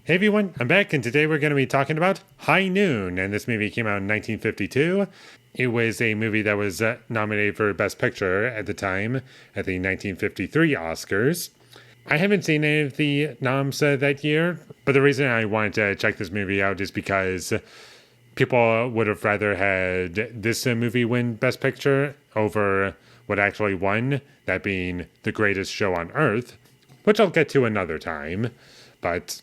Hey everyone, I'm back, and today we're going to be talking about High Noon. And this movie came out in 1952. It was a movie that was nominated for Best Picture at the time at the 1953 Oscars. I haven't seen any of the noms that year, but the reason I wanted to check this movie out is because people would have rather had this movie win Best Picture over what actually won, that being The Greatest Show on Earth, which I'll get to another time. But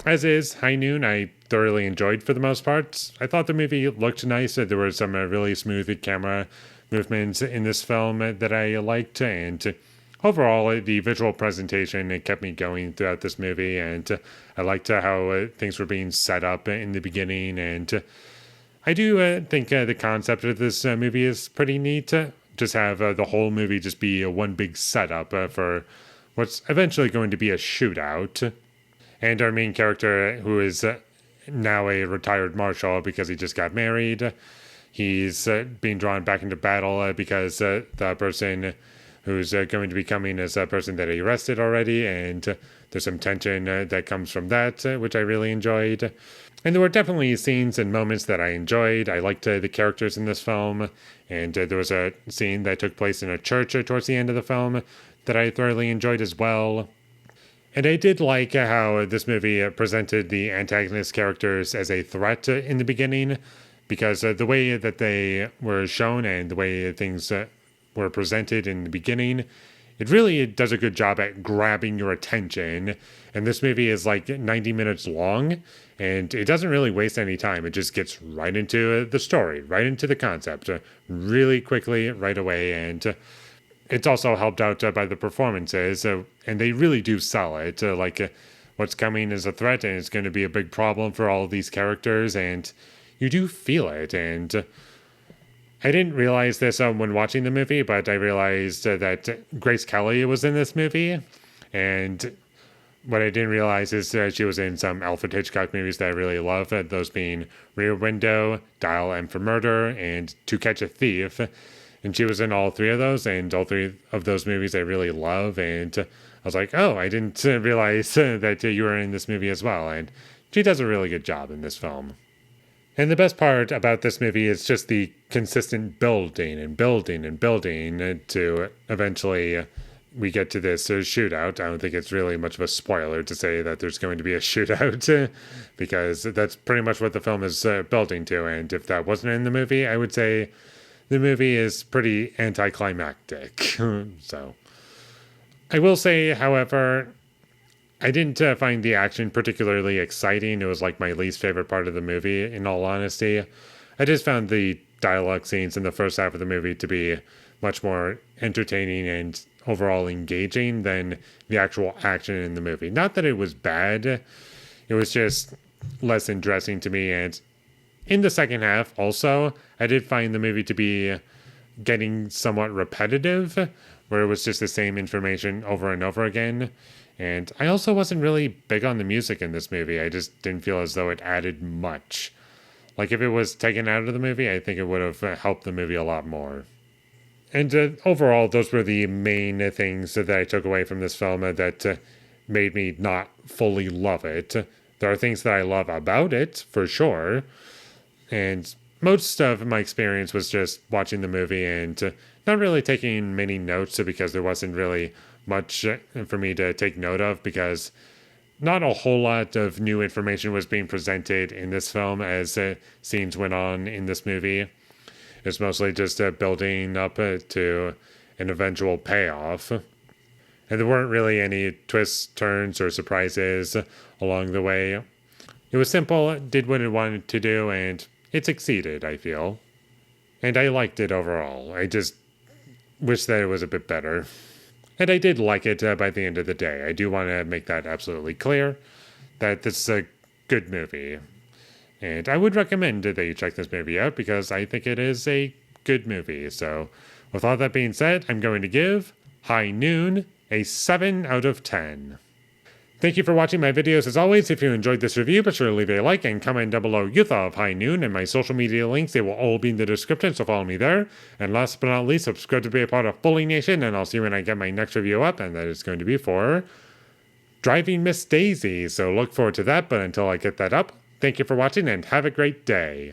as is, High Noon, I thoroughly enjoyed for the most part. I thought the movie looked nice. There were some really smooth camera movements in this film that I liked, and overall, the visual presentation it kept me going throughout this movie, and I liked how things were being set up in the beginning, and I do think the concept of this movie is pretty neat. Just have the whole movie just be one big setup for what's eventually going to be a shootout. And our main character, who is now a retired marshal because he just got married, he's being drawn back into battle because the person who's going to be coming is a person that he arrested already, and there's some tension that comes from that, which I really enjoyed. And there were definitely scenes and moments that I enjoyed. I liked the characters in this film, and there was a scene that took place in a church towards the end of the film that I thoroughly enjoyed as well. And I did like how this movie presented the antagonist characters as a threat in the beginning, because the way that they were shown and the way things were presented in the beginning, it really does a good job at grabbing your attention. And this movie is like 90 minutes long, and it doesn't really waste any time. It just gets right into the story, right into the concept, really quickly, right away. And it's also helped out by the performances, and they really do sell it. What's coming is a threat, and it's going to be a big problem for all of these characters, and you do feel it. And I didn't realize this when watching the movie, but I realized that Grace Kelly was in this movie, and what I didn't realize is she was in some Alfred Hitchcock movies that I really love, those being Rear Window, Dial M for Murder, and To Catch a Thief. And she was in all three of those, and all three of those movies I really love. And I was like, oh, I didn't realize that you were in this movie as well. And she does a really good job in this film. And the best part about this movie is just the consistent building and building and building to eventually we get to this shootout. I don't think it's really much of a spoiler to say that there's going to be a shootout because that's pretty much what the film is building to. And if that wasn't in the movie, I would say the movie is pretty anticlimactic. So, I will say, however, I didn't find the action particularly exciting. It was like my least favorite part of the movie, in all honesty. I just found the dialogue scenes in the first half of the movie to be much more entertaining and overall engaging than the actual action in the movie. Not that it was bad, it was just less interesting to me. And in the second half, also, I did find the movie to be getting somewhat repetitive, where it was just the same information over and over again. And I also wasn't really big on the music in this movie. I just didn't feel as though it added much. Like, if it was taken out of the movie, I think it would have helped the movie a lot more. And overall, those were the main things that I took away from this film that made me not fully love it. There are things that I love about it, for sure. And most of my experience was just watching the movie and not really taking many notes because there wasn't really much for me to take note of, because not a whole lot of new information was being presented in this film as scenes went on in this movie. It's mostly just building up to an eventual payoff. And there weren't really any twists, turns, or surprises along the way. It was simple, did what it wanted to do, and it succeeded, I feel. And I liked it overall. I just wish that it was a bit better. And I did like it by the end of the day. I do want to make that absolutely clear, that this is a good movie. And I would recommend that you check this movie out because I think it is a good movie. So, with all that being said, I'm going to give High Noon a 7 out of 10. Thank you for watching my videos as always. If you enjoyed this review, be sure to leave a like and comment down below your thought of High Noon, and my social media links, they will all be in the description, so follow me there. And last but not least, subscribe to be a part of Foley Nation, and I'll see you when I get my next review up, and that is going to be for Driving Miss Daisy. So look forward to that. But until I get that up, thank you for watching and have a great day.